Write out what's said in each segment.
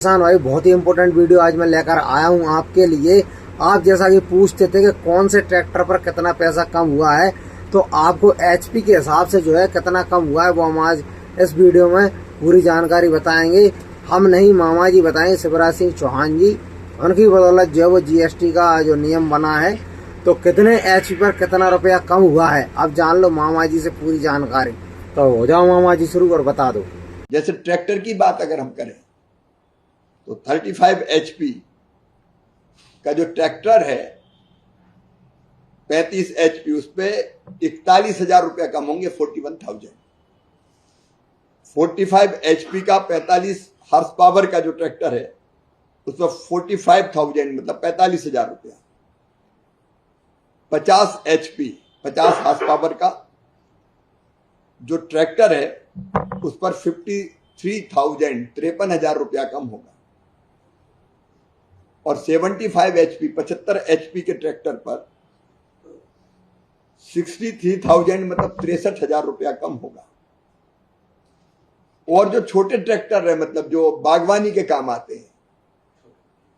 किसान भाई, बहुत ही इम्पोर्टेंट वीडियो आज मैं लेकर आया हूं आपके लिए। आप जैसा कि पूछते थे कि कौन से ट्रैक्टर पर कितना पैसा कम हुआ है, तो आपको एचपी के हिसाब से जो है कितना कम हुआ है वो हम आज इस वीडियो में पूरी जानकारी बताएंगे। हम नहीं, मामा जी बताएंगे, शिवराज सिंह चौहान जी। उनकी बदौलत जो है वो जीएसटी का जो नियम बना है, तो कितने एचपी पर कितना रुपया कम हुआ है अब जान लो मामा जी से पूरी जानकारी। तो हो जाओ मामा जी, शुरू कर बता दो। जैसे ट्रैक्टर की बात अगर हम करें तो 35 एचपी का जो ट्रैक्टर है 35 एचपी उस पर 41,000 रुपया कम होंगे, 41,000। 45 एचपी का 45 हॉर्स पावर का जो ट्रैक्टर है उस पर 45,000 मतलब 45,000 रुपया। 50 एचपी 50 हॉर्स पावर का जो ट्रैक्टर है उस पर 53,000 53,000 रुपया कम होगा। और 75 एचपी 75 एचपी के ट्रैक्टर पर 63,000 मतलब 63,000 रुपया कम होगा। और जो छोटे ट्रैक्टर है मतलब जो बागवानी के काम आते हैं,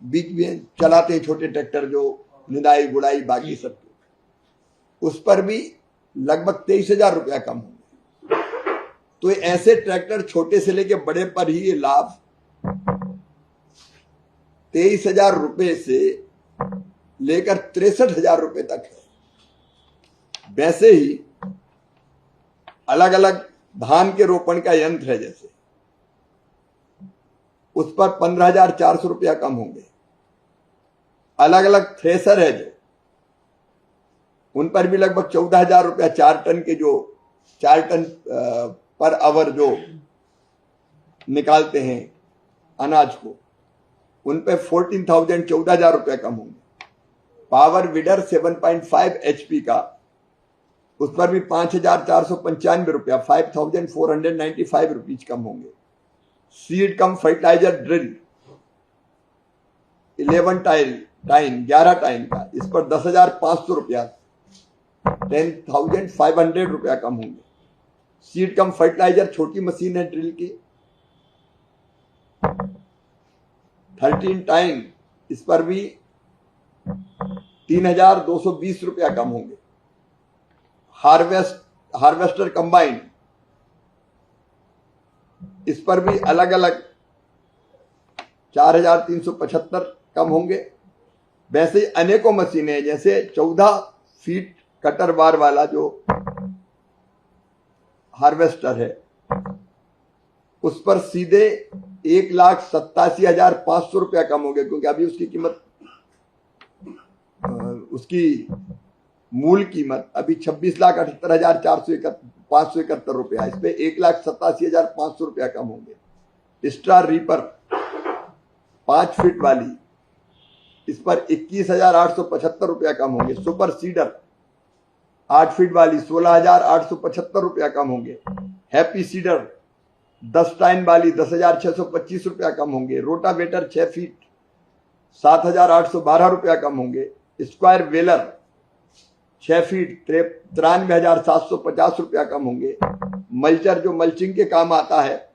बीच में चलाते हैं छोटे ट्रैक्टर जो निदाई गुड़ाई बागी सब, उस पर भी लगभग 23,000 रुपया कम होंगे। तो ऐसे ट्रैक्टर छोटे से लेके बड़े पर ही ये लाभ 23,000 रुपये से लेकर 63,000 रुपये तक है। वैसे ही अलग अलग धान के रोपण का यंत्र है, जैसे उस पर 15,400 रुपया कम होंगे। अलग अलग थ्रेसर है जो, उन पर भी लगभग 14,000 रुपया 4 टन के, जो 4 टन पर आवर जो निकालते हैं अनाज को, उन पे 14,000 14,000 रुपया कम होंगे। पावर वीडर 7.5 एचपी का, उस पर भी 5,495 रुपया 5,495 रुपीज कम होंगे। सीड कम फर्टिलाइजर ड्रिल 11 टाइन का, इस पर 10,500 रुपया 10,500 रुपया कम होंगे। सीड कम फर्टिलाइजर छोटी मशीन है ड्रिल की 13 टाइन, इस पर भी 3,220 रुपया कम होंगे। हार्वेस्टर कंबाइन, इस पर भी अलग अलग 4,375 कम होंगे। वैसे अनेकों मशीनें हैं, जैसे 14 फीट कटर बार वाला जो हार्वेस्टर है उस पर सीधे 1,87,500 रुपया कम हो गया, क्योंकि अभी उसकी कीमत, उसकी मूल कीमत अभी 26,78,571 रुपया, इस पे 1,87,500 रुपया कम होंगे। स्टार रीपर 5 फीट वाली, इस पर 21,875 रुपया कम होंगे। सुपर सीडर 8 फीट वाली 16,875 रुपया कम होंगे। हैप्पी सीडर 10 टाइन वाली 10,625 रुपया कम होंगे। रोटावेटर 6 फीट 7,812 रुपया कम होंगे। स्क्वायर वेलर 6 फीट 93,750 रुपया कम होंगे। मल्चर जो मल्चिंग के काम आता है,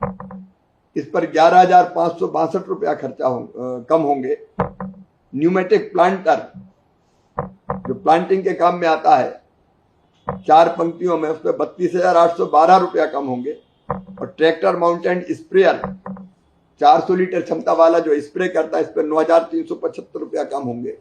इस पर 11,562 रुपया खर्चा कम होंगे। न्यूमेटिक प्लांटर जो प्लांटिंग के काम में आता है 4 पंक्तियों में, उस पर 32,812 रुपया कम होंगे। और ट्रैक्टर माउंटेड स्प्रेयर 400 लीटर क्षमता वाला जो स्प्रे करता है, इस पर 9,375 रुपया कम होंगे।